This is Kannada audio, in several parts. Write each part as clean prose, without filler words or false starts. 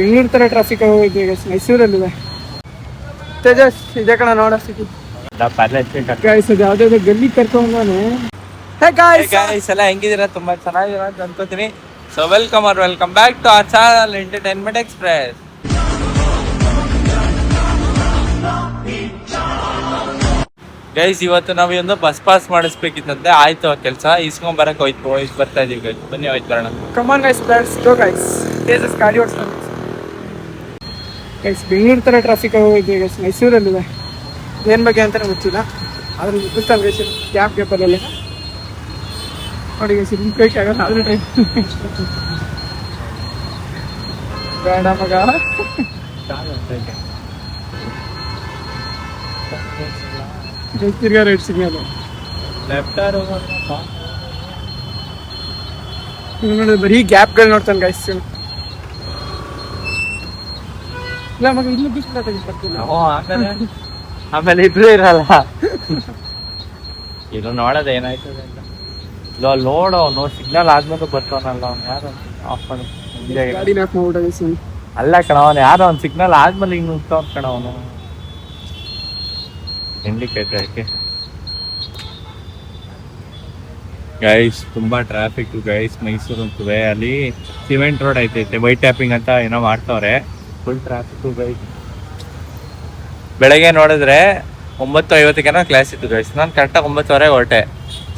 ಬೆಂಗಳೂರು ತರ ಟ್ರಾಫಿಕ್ ಆಗೋಗಿದೆ ಈಗ ಮೈಸೂರಲ್ಲಿದೆ. ತೇಜಸ್ ಇದೆ ಕಣ ನೋಡ ಸಿಟಿ ಗಾಯ್ಸ್, ಅದು ಯಾವ್ದಾದ್ರು ಗಲ್ಲಿ ಕರ್ಕೊಂಡ್ಬಂದಾನೆ. ಎಲ್ಲ ಹೆಂಗಿದ್ದೀರಾ? ತುಂಬಾ ಚೆನ್ನಾಗಿರ ಅಂತ ಅನ್ಕೋತೀನಿ. So welcome back to our channel entertainment express. Guys, ಇವತ್ತು ನಾವು ಒಂದು ಬಸ್ ಪಾಸ್ ಮಾಡಿಸ್ಬೇಕಿತ್ತಂತೆ. ಆಯ್ತು ಆ ಕೆಲಸ ಇಸ್ಕೊಂಡ್ ಬರಕ್ ಹೋಯ್ತು ಬರ್ತಾ ಇದೀವಿ ಗೈಸ್. ಬನ್ನಿ ಹೋಯ್ತು ಬರೋಣ. Come on guys, let's go guys. Tejas ಗಾಡಿ ಓಡಿಸ್ತಾನೆ ಗೈಸ್. ಬೆಂಗಳೂರು ತರ ಟ್ರಾಫಿಕ್ ಆಗೋಗಿದೆ ಈಗ ಮೈಸೂರಲ್ಲಿದೆ. ಏನ್ ಬಗ್ಗೆ ಅಂತಾನೆ ಗೊತ್ತಿಲ್ಲ, ಆದ್ರೆ ಗೊತ್ತಾಗ ಗೈಸ್. ಗ್ಯಾಪಲ್ಲಿ ನೋಡಿ ಗೈಸ್, ನಿಂತ್ಕೊಳಕ್ಕೆ ಆಗಲ್ಲ. ಆದ್ರೆ ಟೈಮ್ ಬೇಡ ಮಗ. ತಿರ್ಗಾ ರೆಡ್ ಸಿಗ್ನಲ್ ನೋಡಿ, ಬರೀ ಗ್ಯಾಪ್ಗಳು ನೋಡ್ತಾನೆ ಗೈಸ್. ಇಲ್ಲ ಮಗ, ಇಲ್ಲೂ ಬಿಸ್ಲಾಗ್ತಿಲ್ಲ. ಆಮೇಲೆ ಇಬ್ರು ಇರಲ್ಲ. ಇದು ನೋಡೋದ ಏನಾಯ್ತದೆ ಅಂತ. ನೋಡು ಸಿಗ್ನಲ್ ಆದ್ಮೇಲೆ ಬರ್ತಾನಲ್ಲ ಅವ್ನು. ಯಾರು ಆಫ್ ಮಾಡಿ ಅಲ್ಲ ಕಣ, ಅವನು ಯಾರೋ ಅವ್ನು ಸಿಗ್ನಲ್ ಆದ್ಮೇಲೆ ಹಿಂಗ್ ನುಗ್ತಾವ್ ಕಣ ಅವನು. ಗೈಸ್, ತುಂಬಾ ಟ್ರಾಫಿಕ್ ಗೈಸ್ ಮೈಸೂರು ಅಂತುವೆ. ಅಲ್ಲಿ ಸಿಮೆಂಟ್ ರೋಡ್ ಐತೈತೆ, ವೈಟ್ ಟ್ಯಾಪಿಂಗ್ ಅಂತ ಏನೋ ಮಾಡ್ತಾವ್ರೆ. Full traffic guys. ಬೆಳಗ್ಗೆ ನೋಡಿದ್ರೆ 9:50 ಕ್ಲಾಸ್ ಇತ್ತು ಗೈಸ್. ನಾನು ಕರೆಕ್ಟಾಗಿ 9:15 ಹೊರಟೆ.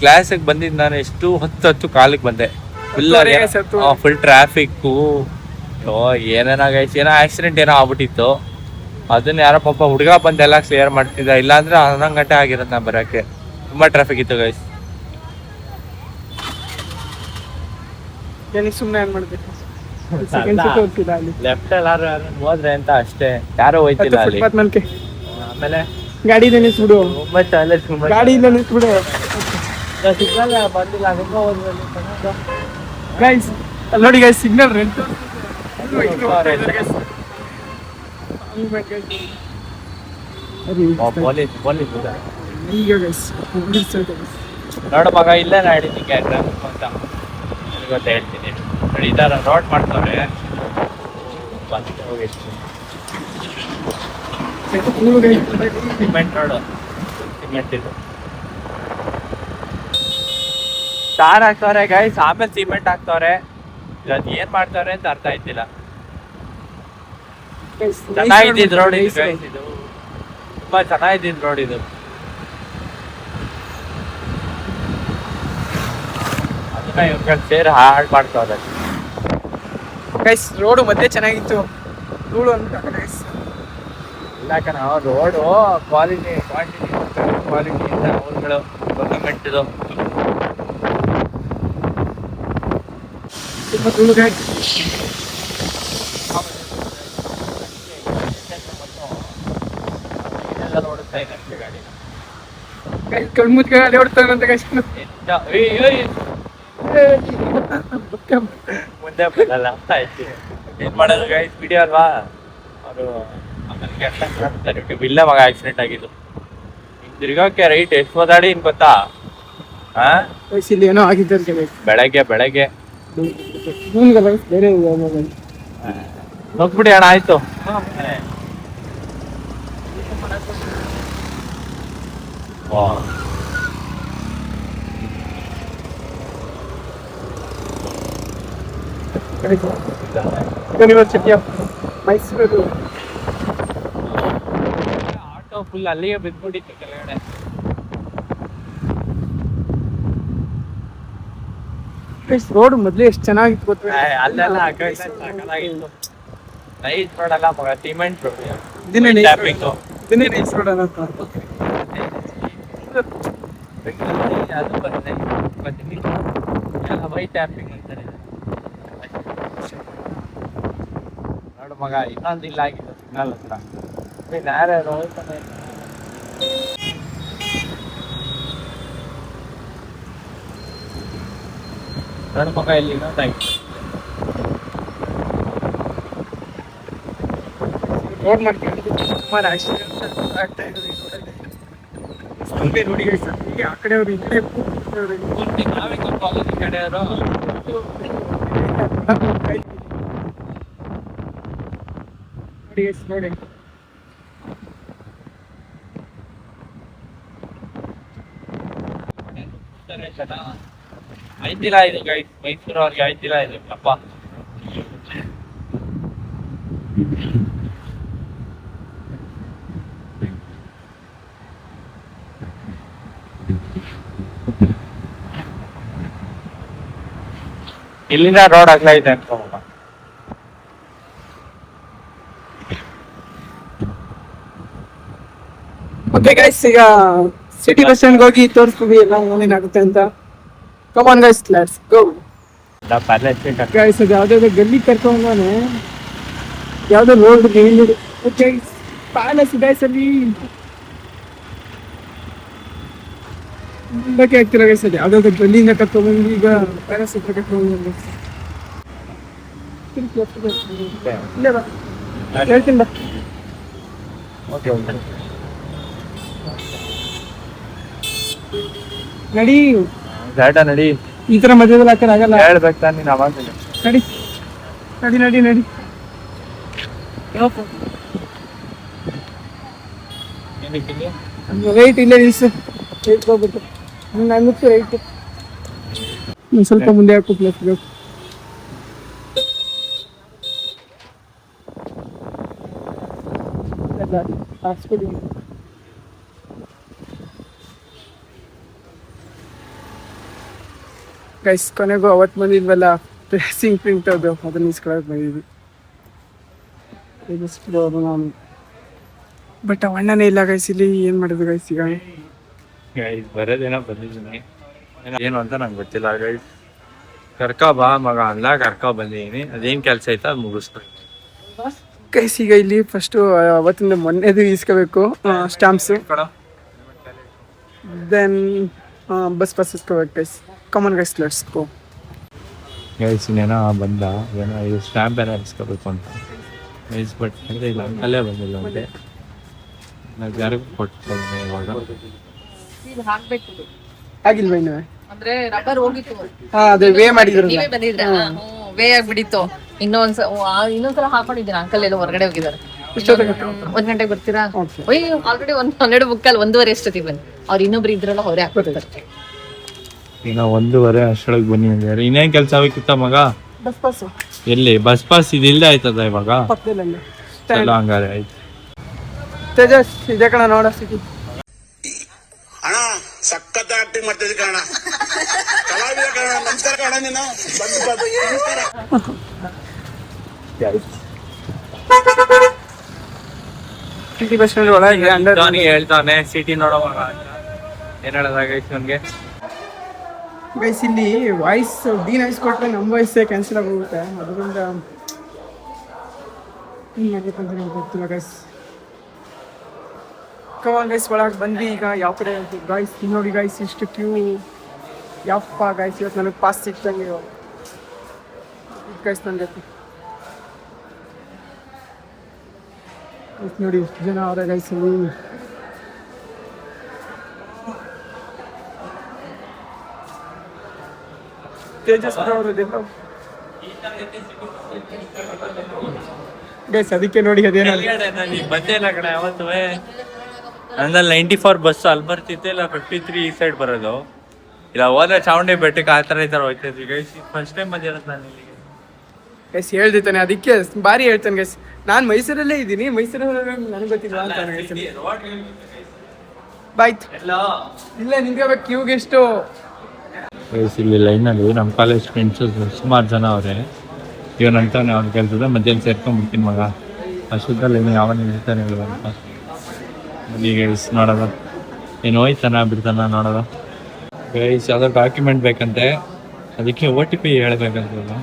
ಕ್ಲಾಸಿಗೆ ಬಂದಿದ್ದು ನಾನು ಎಷ್ಟು 10 ಕಾಲಿಗೆ ಬಂದೆ. Full traffic. ಏನೇನೋ ಗೈಸ್, ಏನೋ ಆಕ್ಸಿಡೆಂಟ್ ಏನೋ ಆಗ್ಬಿಟ್ಟಿತ್ತು. ಅದನ್ನ ಯಾರೋ ಪಾಪ ಹುಡುಗ ಬಂದೆಲ್ಲ ಕ್ಲಿಯರ್ ಮಾಡ್ತಿದ್ದ. ಇಲ್ಲಾಂದ್ರೆ 11 ಗಂಟೆ ಆಗಿರೋದು ನಾ ಬರೋಕ್ಕೆ. ತುಂಬಾ ಟ್ರಾಫಿಕ್ ಇತ್ತು ಗೈಸ್. ಸುಮ್ಮನೆ ಏನ್ ಮಾಡ್ಬೇಕು, ಲೆಫ್ಟ್ ಎಲ್ಲಾರು ಹೋದ್ರೆ ಅಂತ ಅಷ್ಟೇ. ಯಾರು ಹೋಯ್ತಿಲ್ಲ ಅಲ್ಲಿ. ಆಮೇಲೆ ಗಾಡಿ ನಿಲ್ಲಿಸ್ಬಿಡು, ಗಾಡಿ ಇಲ್ಲ ನಿಲ್ಲಿಸ್ಬಿಡು. ಸಿಗ್ನಲ್ ಬಂದಿಲ್ಲ ಗೈಸ್. ಅಲ್ಲಿ ನೋಡಿ ಗೈಸ್, ಸಿಗ್ನಲ್ ರೆಡ್. ನೋಡು ಮಗ, ಇಲ್ಲೇ ನಾಡಿದ್ದಕ್ಕೆ ಟ್ರಾಫಿಕ್ ಅಂತ ಗೊತ್ತ ಹೇಳ್ತೀನಿ. ನೋಡಿ, ಈ ಥರ ರೋಡ್ ಮಾಡ್ತಾರೆ. ಸಿಮೆಂಟ್ ರೋಡು, ಸಿಮೆಂಟ್ ಇದು ಸ್ಟಾರ್ ಹಾಕ್ತವ್ರೆ ಗೈಸ್. ಆಮೇಲೆ ಸಿಮೆಂಟ್ ಹಾಕ್ತವ್ರೆ. ಅದು ಏನ್ ಮಾಡ್ತವ್ರೆ ಅಂತ ಅರ್ಥ ಆಯ್ತಿಲ್ಲ. ಚೆನ್ನಾಗಿದ್ದಿದ್ ರೋಡ್ ಇದು ಗೈಸ್. ಇದು ತುಂಬಾ ಚೆನ್ನಾಗಿದ್ದಿದ್ ರೋಡ್ ಇದು. ಅದನ್ನ ಇವ್ರ ಸೇರಿ ಹಾಳು ಮಾಡ್ತಾವ್ರೆ ಗೈಸ್. ರೋಡು ಮಧ್ಯೆ ಚೆನ್ನಾಗಿತ್ತು, ಧೂಳು ಅಂತ ಗೈಸ್. ಇಲ್ಲ ಕಣ, ರೋಡು ಕ್ವಾಲಿಟಿ ಇಂದ ಊರುಗಳು ಗವರ್ಮೆಂಟ್ ಇದು ತುಂಬಾ ಧೂಳು ಗೈಸ್. ಕಣ್ಮುಚ್ಕ ಗಾಡಿ ಓಡ್ತಾನಂತ ಗೈಸ್. ಮುಂದೆ ಬರಲ್ಲ ಅಂತ ಆಯ್ತು. ಏನ್ ಮಾಡೋದು ಗೈಸ್, ವಿಡಿಯೋ ಅಲ್ವಾ. ಅವರು ಇಲ್ಲ ಮಗ, ಆಕ್ಸಿಡೆಂಟ್ ಆಗಿದ್ದು. ತಿರ್ಗಾಕೆ ರೈಟ್ ಎಷ್ಟು ಓದಾಡಿ ಇನ್ ಗೊತ್ತಾ? ಇಲ್ಲಿ ಏನೋ ಆಗಿದ್ದಾರೆ ಬೆಳಗ್ಗೆ ಬೇರೆ ಹೋಗ್ಬಿಡಿ ಅಣ್ಣ. ಆಯ್ತು. University of Mysuru auto full ಅಲ್ಲಿಗೆ ಬಿದ್ಬಿಟ್ಟಿತ್ತು ಕೆಳಗಡೆ. ರೋಡ್ ಮೊದ್ಲು ಎಷ್ಟು ಚೆನ್ನಾಗಿತ್ತು ಗೊತ್ತ. ಅಲ್ಲೆಲ್ಲ ಚೆನ್ನಾಗಿತ್ತು. ನೈಟ್ ರೋಡ್ ಅಲ್ಲ ಮಗ, ಸಿಮೆಂಟ್ ರೋಡ್. ಇದನ್ನೇ ನೈಸ್ ರೋಡ್ ಅನ್ನೋ ಅದು ಬರುತ್ತೆ. ವೈಟ್ ಟ್ಯಾಪಿಂಗ್ ಅಂತಾರೆ. ನೋಡು ಮಗ, ಇನ್ನೊಂದು ಇಲ್ಲ ಆಗಿತ್ತು ಸಿಗ್ನಲ್ ಹತ್ರ. ಯಾರ್ಯಾರು ಹೋಗ್ತಾನೆ. ನೋಡು ಮಗ, ಇಲ್ಲಿ ಇನ್ನೊಂದಾಗಿತ್ತು. ರೋಡ್ ಮಾಡ್ಕೊಂಡು ಸುಮಾರು ಆಕ್ಸಿಡೆಂಟ್ ಆಗ್ತಾ ಇರೋದು ನೋಡಿ ಗೈಸ್. ಆ ಕಡೆಯವರು ಈ ಕಡೆ ನಾವೇ ಕಾಲೇಜ್ ಕಡೆಯವರು ನೋಡಿ guys, ನೋಡಿ ಆಯ್ತಿಲ್ಲ ಇದು ಗೈಸ್, ಮೈಸೂರು ಅವ್ರಿಗೆ ಆಯ್ತಿಲ್ಲ ಇದು ಅಪ್ಪ. ಇಲ್ಲಿಂದ ರೋಡ್ ಆಗ್ಲೈತೆ ಅನ್ಕೋಮ್ಮ. ಓಕೆ ಗೈಸ್, ಈಗ ಸಿಟಿ ಬಸ್ ಸ್ಟ್ಯಾಂಡ್ ಹೋಗಿ ತೋರಿಸ್ತೀವಿ ಎಲ್ಲ ಏನೇನಾಗುತ್ತೆ ಅಂತ. Come on guys, let's go. Guys ಅದು ಯಾವ್ದಾದ್ರು ಗಲ್ಲಿ ಕರ್ಕೊಂಡಾನೆ, ಯಾವ್ದೋ ರೋಡ್ ಪ್ಯಾಲೇಸ್ ಗೈಸ್ ಅಲ್ಲಿ ಮುಂದಕ್ಕೆ ಆಗ್ತಿಲ್ಲ ಗೈಸ್. ಅಲ್ಲಿ ಯಾವ್ದಾದ್ರು ಗಲ್ಲಿಯಿಂದ ಕರ್ಕೊಂಡ್ಬಂದು ಈಗ ಪ್ಯಾಲೇಸ್ ಹತ್ರ ಕರ್ಕೊಂಡ್ಬಂದು ಇಲ್ಲೇ ಬಾ, ಹೇಳ್ತೀನಿ ಬಾ. ನಡಿ ನಡಿ, ಈ ತರ ಮಧ್ಯದಲ್ಲಿ ಹಾಕರ್ ಆಗಲ್ಲ. ಹೇಳ್ಬೇಕು ತಾನೆ ನೀನು ಅವಾಗ. ನಡಿ ನಡಿ ನಡಿ ನಡಿ. ರೈಟ್ ಇಲ್ಲೇ ನಿಲ್ಸು, ರೈಟ್ ಹೋಗ್ಬಿಟ್ಟು ನಾನು ರೈಟ್ ಸ್ವಲ್ಪ ಮುಂದೆ ಹಾಕು ಪ್ಲೇಸ್ ಬೇಕು. ಹಾಕ್ಸ್ಕೊಡಿ. ಗೈಸ್ ಕೊನೆಗೂ ಅವತ್ತು ಬಂದಿದ್ವಲ್ಲ ಡ್ರೆಸ್ಸಿಂಗ್ ಪ್ರಿಂಟ್ ಅದು, ಅದನ್ನ ಇಸ್ಕೊಳಕ್ ಬಂದಿದ್ವಿ ನಾನು. ಬಟ್ ಅವ ಅಣ್ಣನೇ ಇಲ್ಲ ಗೈಸ್ ಇಲ್ಲಿ. ಏನ್ ಮಾಡೋದು ಗೈಸ್ ಈಗ? ಗೈಸ್ ಬರೋದೇನೋ ಬಂದಿದ್ದೀನಿ, ಏನು ಅಂತ ನಂಗೆ ಗೊತ್ತಿಲ್ಲ ಗೈಸ್. ಕರ್ಕೊ ಬಾ ಮಗ ಅಲ್ಲ, ಕರ್ಕೊ ಬಂದಿದ್ದೀನಿ. ಅದೇನು ಕೆಲಸ ಐತೆ ಅದು ಮುಗಿಸ್ಬೇಕು ಗೈಸ್. ಈಗ ಇಲ್ಲಿ ಫಸ್ಟು ಅವತ್ತಿಂದ ಮೊನ್ನೆದು ಇಸ್ಕೋಬೇಕು ಸ್ಟಾಂಪ್ಸು, ದೆನ್ ಬಸ್ ಇಸ್ಕೋಬೇಕು guys. Come on guys, let's go. Guys ಇನ್ನೇನೋ ಬಂದ, ಏನೋ ಇದು ಸ್ಟ್ಯಾಂಪ್ ಏನೋ ಇಸ್ಕೋಬೇಕು ಅಂತ ಗೈಸ್. ಬಟ್ ಅಂದರೆ ಇಲ್ಲ, ಅಲ್ಲೇ ಬಂದಿಲ್ಲ ಅಂತೆ. ನಾವು ಯಾರಿಗೂ ಕೊಡ್ತೀನಿ ಇವಾಗ. ಆಗಿಲ್ವಾ ಇನ್ನು? ಅಂದ್ರೆ ರಬ್ಬರ್ ಹೋಗಿತ್ತು, ಅದೇ ವೇ ಮಾಡಿದ್ರು. ನೀವೇ ಬಂದಿದ್ರ? ವೇ ಆಗ್ಬಿಡಿತ್ತು. ಇನ್ನೊಂದ್ಸಲ ಹಾಕೊಂಡಿದ್ದೀನಿ. ಅಂಕಲ್ ಎಲ್ಲ ಹೊರಗಡೆ ಹೋಗಿದ್ದಾರೆ. 1 ಗಂಟೆಗೆ ಬರ್ತೀರಾ? ಆಲ್ರೆಡಿ 12 ಮುಕ್ಕಾಲ್, 1:15 ಎಷ್ಟೊತ್ತಿಗೆ ಬನ್ನಿ. ಅವ್ರು ಇನ್ನೊಬ್ರು ಇದ್ರಲ್ಲ, ಅವರೇ ಹಾಕ್ಬಿಡ್ತಾರೆ. ಇನ್ನು 1:15 ಅಷ್ಟೊಳಗೆ ಬನ್ನಿ ಅಂದಿದ್ದಾರೆ. ಇನ್ನೇನು ಕೆಲಸ ಆಗಬೇಕಿತ್ತ ಮಗ? ಬಸ್ ಪಾಸ್ ಎಲ್ಲಿ ಬಸ್ ಪಾಸ್ ಇದಿಲ್ಲದೆ ಆಯ್ತದ ಇವಾಗ? ಪಕ್ಕದಲ್ಲಿ ಎಲ್ಲ ಹಂಗಾರೆ ಆಯ್ತು. ತೇಜಸ್ ಇದೆ ಕಣ, ನೋಡ ಸಿಟಿ ಅಣ್ಣ ಸಖತ್ ಆಕ್ಟಿಂಗ್ ಮಾಡ್ತಿದ್ದೆ ಕಣ, ಕಲಾವಿದ ಕಣ. ನಮಸ್ಕಾರ ಕಣ, ನೀನು ಸಿಟಿ ಬಸ್ ಸ್ಟ್ಯಾಂಡ್ ಒಳಗೆ ಅಂಡರ್ ಹೇಳ್ತಾನೆ ಸಿಟಿ ನೋಡೋವಾಗ ಏನ್ ಹೇಳೋದಾಗ ನನಗೆ. ಗೈಸ್ ಇಲ್ಲಿ ವಾಯ್ಸ್ ವಾಯ್ಸ್ ಕೊಟ್ಟರೆ ನಮ್ಮ ವಾಯ್ಸೇ ಕ್ಯಾನ್ಸಲ್ ಆಗೋಗುತ್ತೆ. ಅದರಿಂದ ಏನು ಮಾಡಬೇಕಂತ ನನಗೆ ಗೊತ್ತಿಲ್ಲ ಗೈಸ್. ಕಮಾನ್ ಗೈಸ್, ಒಳಗೆ ಬಂದ್ವಿ. ಈಗ ಯಾವ ಕಡೆ ಗೈಸ್ ನೋಡಿ ಗೈಸ್, ಇಷ್ಟು ಕ್ಯೂ. ಯಪ್ಪ ಗೈಸ್, ಇವತ್ತು ನನಗೆ ಪಾಸ್ ಸಿಕ್ತಂಗೆ ಗೈಸ್ ನನ್ನ ಜೊತೆ. ನೋಡಿ ಎಷ್ಟು ಜನ ಅವರ ಗೈಸ್ ಅಲ್ಲಿ. ತೇಜಸ್ ಅವರದೆಲ್ಲ ಗೈಸ್, ಅದಕ್ಕೆ ನೋಡಿ ಅದೇನೋ ಬಂದೇ ಇಲ್ಲ ಕಡೆ ಯಾವತ್ತು. ನಂದಲ್ಲಿ 94 ಬಸ್ ಅಲ್ಲಿ ಬರ್ತಿತ್ತು, ಇಲ್ಲ 53 ಈ ಸೈಡ್ ಬರೋದು. ಇಲ್ಲ ಹೋದ್ರೆ ಚಾಮುಂಡಿ ಬೆಟ್ಟಕ್ಕೆ ಆ ಥರ ಈ ಥರ ಹೋಗ್ತಿದ್ವಿ ಗೈಸ್. ಫಸ್ಟ್ ಟೈಮ್ ಬಂದಿರೋದು ನಾನು ಇಲ್ಲಿಗೆ ಗೈಸ್. ಹೇಳ್ದಿತ್ತಾನೆ ಅದಕ್ಕೆ ಬಾರಿ ಹೇಳ್ತಾನೆ ಗೈಸ್. ನಾನು ಮೈಸೂರಲ್ಲೇ ಇದ್ದೀನಿ, ಮೈಸೂರಲ್ಲಿ ನನಗೆ ಗೊತ್ತಿಲ್ಲ ಅಂತ ಬಾಯ್ತು. ಇಲ್ಲ ನಿಂತ್ಕೋಬೇಕು ಕ್ಯೂಗೆ ಎಷ್ಟು ಗೈಸ್. ಇಲ್ಲಿ ಲೈನಲ್ಲಿ ನಮ್ಮ ಕಾಲೇಜ್ ಫ್ರೆಂಡ್ಸು ಸುಮಾರು ಜನ ಅವರೇ. ಇವನಂತಾನೆ ಅವ್ನ ಕೆಲಸದ ಮಧ್ಯಾಹ್ನ ಸೇರ್ಕೊಂಡ್ಬಿಡ್ತೀನಿ ಮಗ. ಅಷ್ಟೊತ್ತಲ್ಲಿ ಇನ್ನು ಯಾವನ ನಿಲ್ತಾನೆ ಇಲ್ಲ ಅಂತ ಈಗ ಗೈಸ್ ನೋಡೋದು. ಏನು ಹೋಯ್ತಾನ ಬಿಡ್ತಾನ ನೋಡೋದು ಗೈಸ್. ಯಾವುದೋ ಡಾಕ್ಯುಮೆಂಟ್ ಬೇಕಂತೆ, ಅದಕ್ಕೆ OTP ಹೇಳ್ಬೇಕಂತಲ್ಲ.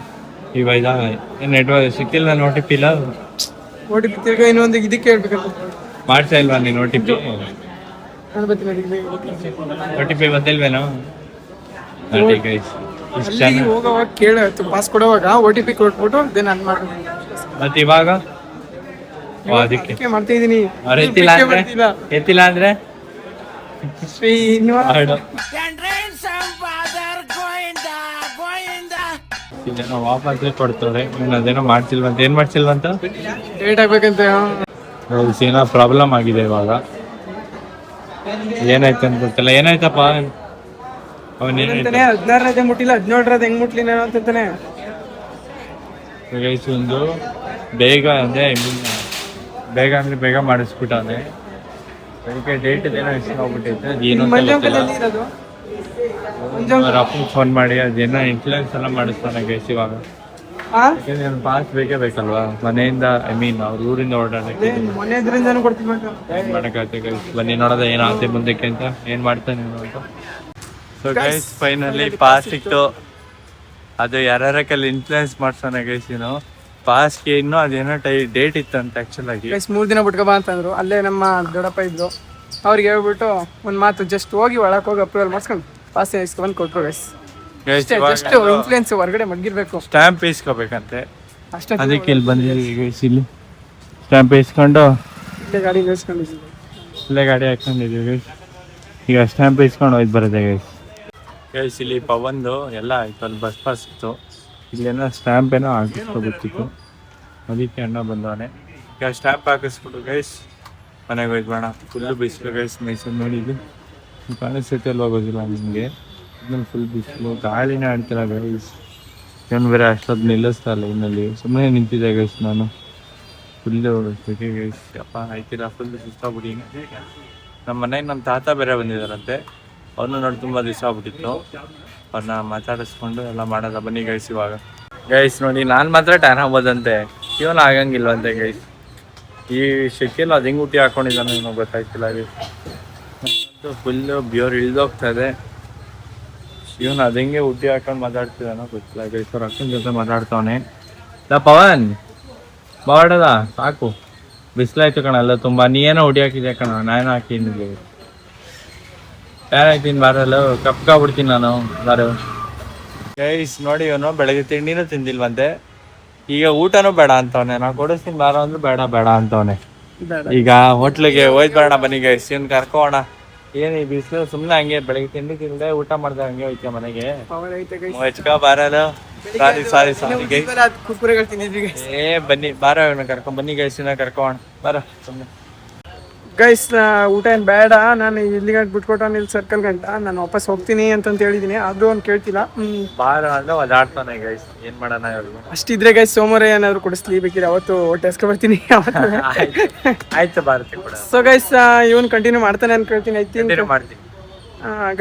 ಇವಾಗ ಏನು ನೆಟ್ವರ್ಕ್ ಸಿಕ್ತಿಲ್ಲ, ನಾನು OTP ಇಲ್ಲ. OTP ತಿರ್ಗಾ ಇನ್ನೊಂದು ಇದಕ್ಕೆ ಹೇಳ್ಬೇಕಂತ ಮಾಡ್ತಾ ಇಲ್ವಾ ನೀನು OTP? ನಾನು ಬರ್ತೀನಿ. OTP ಬಂದಿಲ್ವೇನೋ? ನೋಡಿ ಗೈಸ್, ಇಷ್ಟು ಜನ ಹೋಗೋವಾಗ ಕೇಳಾಯ್ತು, ಪಾಸ್ ಕೊಡೋವಾಗ OTP ಕೊಟ್ಬಿಟ್ಟು ದೆನ್ ನಾನು ಮಾಡ್ತೀನಿ. ಮತ್ತೆ ಇವಾಗ ಅದಕ್ಕೆ ಮಾಡ್ತಾ ಇದೀನಿ. ಅವ್ರು ಎತ್ತಿಲ್ಲ ಅಂದ್ರೆ ಅದೇನೋ ವಾಪಸ್ ಕೊಡ್ತಾರೆ ಅದೇನೋ ಮಾಡ್ಸಿಲ್ವಂತ ಏನ್ ಮಾಡ್ಸಿಲ್ವಂತ ಡೇಟ್ ಆಗ್ಬೇಕಂತ ಏನೋ ಪ್ರಾಬ್ಲಮ್ ಆಗಿದೆ ಇವಾಗ. ಏನಾಯ್ತು ಅಂತ ಗೊತ್ತಿಲ್ಲ. ಏನಾಯ್ತಪ್ಪ ಅವನೇನಾಯ್ತು 16 ಮುಟ್ಟಿಲ್ಲ 17 ಹೆಂಗ್ ಮುಟ್ಲಿ ನಾನು ಅಂತಾನೆ. ಒಂದು ಬೇಗ ಅಂದ್ರೆ ಬೇಗ ಅಂದ್ರೆ ಬೇಗ ಮಾಡಿಸ್ಬಿಟ್ಟಾನೆ. ಅದಕ್ಕೆ ಡೇಟ್ ಏನೋ ಇಷ್ಟ ಹೋಗ್ಬಿಟ್ಟೈತೆ. ಏನು ಅಪ್ಪನಿಗೆ ಫೋನ್ ಮಾಡಿ ಅದೇನೋ ಇನ್ಫ್ಲೂಯೆನ್ಸ್ ಎಲ್ಲ ಮಾಡಿಸ್ತಾನೆ ಗೈಸ್ ಇವಾಗ. ಯಾಕಂದ್ರೆ ನನ್ನ ಪಾಸ್ ಬೇಕೇ ಬೇಕಲ್ವಾ ಮನೆಯಿಂದ, ಐ ಮೀನ್ ಅವ್ರ ಊರಿಂದ ಓಡಾಡಕ್ಕೆ. ಮಾಡಕ್ಕಾಗ್ತದೆ ಗೈಸ್. ಬನ್ನಿ ನೋಡೋದ ಏನಾಗುತ್ತೆ ಮುಂದಕ್ಕೆ ಅಂತ, ಏನ್ ಮಾಡ್ತಾನೆ ಅಂತ. ಸೊ ಗೈಸ್ ಫೈನಲಿ ಪಾಸ್ ಸಿಕ್ತು. ಅದು ಯಾರ್ಯಾರ ಕೈಲಿ ಇನ್ಫ್ಲೂಯೆನ್ಸ್ ಮಾಡ್ಸೋಣ ಗೈಸ್. ಪಾಸ್ಗೆ ಇನ್ನೂ ಅದೇನೋ ಡೇಟ್ ಇತ್ತಂತ ಆಕ್ಚುಲ್ ಆಗಿ. 3 ದಿನ ಬಿಟ್ಕೊಬಾ ಅಂತಂದ್ರು. ಅಲ್ಲೇ ನಮ್ಮ ದೊಡ್ಡಪ್ಪ ಇದ್ರು, ಅವ್ರಿಗೆ ಹೇಳ್ಬಿಟ್ಟು ಒಂದ್ ಮಾತು ಜಸ್ಟ್ ಹೋಗಿ ಒಳಕ್ ಹೋಗಿ ಅಪ್ರೂವಲ್ ಮಾಡ್ಸ್ಕೊಂಡು ಪಾಸ್ ಇಸ್ಕೊಂಡ್ ಕೊಟ್ರು ಗೈಸ್. ಜಸ್ಟ್ ಇನ್ಫ್ಲೂಯೆನ್ಸ್ ಹೊರಗಡೆ ಮಡ್ಗಿರ್ಬೇಕು. ಸ್ಟ್ಯಾಂಪ್ ಇಸ್ಕೋಬೇಕಂತೆ ಅಷ್ಟೇ. ಅದಕ್ಕೆ ಇಲ್ಲಿ ಬಂದಿದ್ದೀವಿ ಗೈಸ್. ಇಲ್ಲಿ ಸ್ಟ್ಯಾಂಪ್ ಇಸ್ಕೊಂಡು ಇಲ್ಲೇ ಗಾಡಿ ನಿಲ್ಸ್ಕೊಂಡಿದ್ದೀವಿ. ಇಲ್ಲೇ ಗಾಡಿ ಹಾಕೊಂಡಿದ್ದೀವಿ ಗೈಸ್. ಈಗ ಸ್ಟ್ಯಾಂಪ್ ಇಸ್ಕೊಂಡು ಹೋಯ್ತು ಬರುತ್ತೆ ಗೈಸ್. ಗೈಸ್ ಇಲ್ಲಿ ಪವನ್ದು ಎಲ್ಲ ಆಯ್ತು. ಅಲ್ಲಿ ಬಸ್ ಪಾಸ್ ಇತ್ತು. ಇಲ್ಲೇನೋ ಸ್ಟ್ಯಾಂಪ್ ಏನೋ ಹಾಕಿಸ್ಕೊಬೇಕಿತ್ತು. ಅದಕ್ಕೆ ಅಣ್ಣ ಬಂದವನೆ. ಈಗ ಸ್ಟ್ಯಾಂಪ್ ಹಾಕಿಸ್ಬಿಟ್ಟು ಗೈಸ್ ಮನೆಗೆ ಹೋಯ್ತು ಬೇಡ. ಫುಲ್ಲು ಬಿಸಿಲು ಗೈಸ್. ಮೈಸೂರು ನೋಡಿದ್ದು ಕಾಣಿಸ್ತೈತಲ್ಲಿ ಹೋಗೋದಿಲ್ಲ ನಿಮಗೆ. ಇನ್ನೊಂದು ಫುಲ್ ಬಿಸಿಲು, ಗಾಳಿನೇ ಆಡ್ತಿಲ್ಲ ಗೈಸ್. ಇವನು ಬೇರೆ ಅಷ್ಟೊಂದು ನಿಲ್ಲಿಸ್ತಾ ಇಲ್ಲ ಇನ್ನಲ್ಲಿ. ಸುಮ್ಮನೆ ನಿಂತಿದ್ದೆ ಗೈಸ್ ನಾನು. ಫುಲ್ಲು ಬೇಕೆ ಗೈಸ್. ಅಪ್ಪ ಆಯ್ತಿಲ್ಲ, ಫುಲ್ ಸುಸ್ತಾಗ್ಬಿಡಿ. ನಮ್ಮ ಮನೆಗೆ ನಮ್ಮ ತಾತ ಬೇರೆ ಬಂದಿದ್ದಾರಂತೆ. ಅವ್ರನ್ನ ನೋಡಿ ತುಂಬ ದಿವಸ ಆಗ್ಬಿಟ್ಟಿತ್ತು. ಅವ್ರನ್ನ ಮಾತಾಡಿಸ್ಕೊಂಡು ಎಲ್ಲ ಮಾಡೋದ. ಬನ್ನಿ ಗೈಸ್ ಇವಾಗ. ಗೈಸ್ ನೋಡಿ ನಾನು ಮಾತ್ರ ಟ್ಯಾನ್ ಆಗ್ಬೋದಂತೆ, ಇವನು ಆಗಂಗಿಲ್ವಂತೆ ಗೈಸ್. ಈ ಶೆಕೆಲ್ಲ ಅದು ಹೆಂಗೆ ಊಟಿ ಹಾಕೊಂಡಿದ್ದಾನೆ ಏನೋ ಗೊತ್ತಾಯ್ತಿಲ್ಲ ಗೈಸ್. ಫುಲ್ಲು ಬ್ಯೂರ್ ಇಳ್ದೋಗ್ತದೆ. ಇವನು ಅದು ಹೆಂಗೆ ಊಟಿ ಹಾಕೊಂಡು ಮಾತಾಡ್ತಿದ್ದಾನೋ ಗೊತ್ತಿಲ್ಲ ಗೈಸ್. ಅವ್ರ ಅಕ್ಕನ ಜೊತೆ ಮಾತಾಡ್ತಾವನೆ. ಪವನ್ ಬಾಡದ ಸಾಕು, ಬಿಸಿಲಾಯ್ತು ಕಣ ಎಲ್ಲ ತುಂಬ. ನೀ ಏನೋ ಊಟಿ ಹಾಕಿದ್ಯಾ ಕಣ, ನಾನು ಹಾಕಿದ್ದೀನಿ. ಯಾರಾಯ್ತೀನಿ ಬಾರಲ್ಲ, ಕಪ್ಕಾಗ್ಬಿಡ್ತೀನಿ ನಾನು ಬಾರು. ಗೈಸ್ ನೋಡಿ ಇವನು ಬೆಳಗ್ಗೆ ತಿಂಡಿನೂ ತಿಂದಿಲ್ವಂತೆ. ಈಗ ಊಟನೂ ಬೇಡ ಅಂತವನೆ. ನಾವು ಕೊಡಿಸ್ತೀನಿ ಬಾರ ಅಂದ್ರೆ ಬೇಡ ಬೇಡ ಅಂತವನೆ. ಈಗ ಹೋಟ್ಲಿಗೆ ಹೋಯ್ತು ಬೇಡ ಬನ್ನಿ ಗೈಸ್. ಇವನ್ ಕರ್ಕೋಣ. ಏನು ಈ ಬಿಸಿಲು ಸುಮ್ಮನೆ ಹಂಗೆ ಬೆಳಗ್ಗೆ ತಿಂಡಿ ತಿಂದೆ ಊಟ ಮಾಡ್ದೆ ಹಂಗೆ ಹೋಯ್ತೀಯ ಮನೆಗೆ. ಹೆಚ್ಕ ಬಾರಲ್ಲ. ಸಾರಿ ಏ ಬನ್ನಿ ಬಾರ ಇವನ್ನ ಕರ್ಕೊಂಡ್ ಬನ್ನಿ ಗೈಸ್. ಇನ್ನ ಕರ್ಕೋಣ ಬಾರ ಸುಮ್ಮನೆ. ಗೈಸ್ ಊಟ ಏನು ಬೇಡ, ನಾನು ಇಲ್ಲಿಗೆ ಬಿಟ್ಕೊಟ್ಟು ಇಲ್ಲಿ ಸರ್ಕಲ್ ಗಂಟ ನಾನು ವಾಪಸ್ ಹೋಗ್ತೀನಿ ಅಂತಂತ ಹೇಳಿದ್ದೀನಿ. ಆದ್ರೂ ಅವ್ನು ಕೇಳ್ತಿಲ್ಲ. ಬಾರ ಅಂದ್ರೆ ಒದಾಡ್ತಾನೆ ಗೈಸ್. ಏನ್ ಮಾಡೋಣ ಇವ್ರಿಗೆ. ಅಷ್ಟಿದ್ರೆ ಗೈಸ್ ಸೋಮವಾರ ಏನಾದ್ರು ಕೊಡಿಸ್ಲಿ ಬೇಕಿದ್ರೆ ಅವತ್ತು ಹೊಟ್ಟೆ ಬರ್ತೀನಿ. ಆಯ್ತು ಬಾರತಿ ಕೂಡ. ಸೊ ಗೈಸ್ ಇವನು ಕಂಟಿನ್ಯೂ ಮಾಡ್ತಾನೆ ಅನ್ಕೊಳ್ತೀನಿ. ಮಾಡ್ತೀನಿ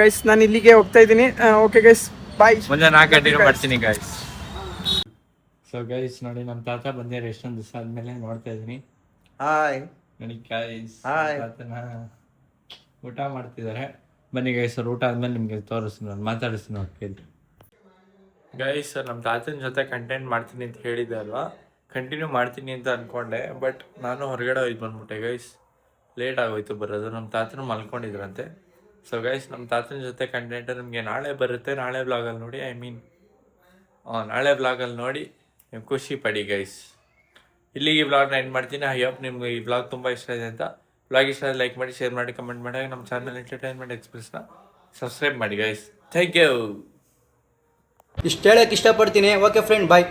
ಗೈಸ್ ನಾನು ಇಲ್ಲಿಗೆ ಹೋಗ್ತಾ ಇದ್ದೀನಿ. Okay guys bye. ಮುಂದೆ ನಾನು ಕಂಟಿನ್ಯೂ ಮಾಡ್ತೀನಿ ಗೈಸ್. ಸೊ ಗೈಸ್ ನೋಡಿ ನಮ್ಮ ತಾತ ಬಂದಿರ ಎಷ್ಟೊಂದು ದಿವಸ ಆದ್ಮೇಲೆ ನೋಡ್ತಾ ಇದ್ದೀನಿ. ಹಾಯ್ ನೋಡಿ ಗೈಸ್ ಹಾಯ್. ತಾತನ ಊಟ ಮಾಡ್ತಿದ್ದಾರೆ. ಬನ್ನಿ ಗೈಸ್ ಅವ್ರು ಊಟ ಆದ್ಮೇಲೆ ನಿಮ್ಗೆ ತೋರಿಸ್ತೀನಿ, ನಾನು ಮಾತಾಡಿಸ್ತೀನಿ ಅವ್ರು ಕೇಳಿ. ಗೈಸ್ ನಮ್ಮ ತಾತನ ಜೊತೆ ಕಂಟೆಂಟ್ ಮಾಡ್ತೀನಿ ಅಂತ ಹೇಳಿದ್ದೆ ಅಲ್ವಾ, ಕಂಟಿನ್ಯೂ ಮಾಡ್ತೀನಿ ಅಂತ ಅಂದ್ಕೊಂಡೆ. ಬಟ್ ನಾನು ಹೊರಗಡೆ ಹೋಯ್ತು ಬಂದ್ಬಿಟ್ಟೆ ಗೈಸ್. ಲೇಟ್ ಆಗೋಯ್ತು ಬರೋದು. ನಮ್ಮ ತಾತನ ಮಲ್ಕೊಂಡಿದ್ರಂತೆ. ಸೊ ಗೈಸ್ ನಮ್ಮ ತಾತನ ಜೊತೆ ಕಂಟೆಂಟ್ ನಿಮಗೆ ನಾಳೆ ಬರುತ್ತೆ. ನಾಳೆ ಬ್ಲಾಗಲ್ಲಿ ನೋಡಿ, ಐ ಮೀನ್ ನಾಳೆ ಬ್ಲಾಗಲ್ಲಿ ನೋಡಿ ನೀವು ಖುಷಿ ಪಡಿ ಗೈಸ್. ಇಲ್ಲಿಗೆ ಈ ಬ್ಲಾಗ್ನ ಎಂಡ್ ಮಾಡ್ತೀನಿ. ಐ ಹೋಪ್ ನಿಮ್ಗೆ ಈ ಬ್ಲಾಗ್ ತುಂಬ ಇಷ್ಟ ಇದೆ ಅಂತ. ಬ್ಲಾಗ್ ಇಷ್ಟ ಲೈಕ್ ಮಾಡಿ, ಶೇರ್ ಮಾಡಿ, ಕಮೆಂಟ್ ಮಾಡಿ. ನಮ್ಮ ಚಾನಲ್ ಎಂಟರ್ಟೈನ್ಮೆಂಟ್ ಎಕ್ಸ್ಪ್ರೆಸ್ನ ಸಬ್ಸ್ಕ್ರೈಬ್ ಮಾಡಿ ಗೈಸ್. Thank you. ಇಷ್ಟು ಹೇಳಕ್ಕೆ ಇಷ್ಟಪಡ್ತೀನಿ. ಓಕೆ ಫ್ರೆಂಡ್, ಬಾಯ್.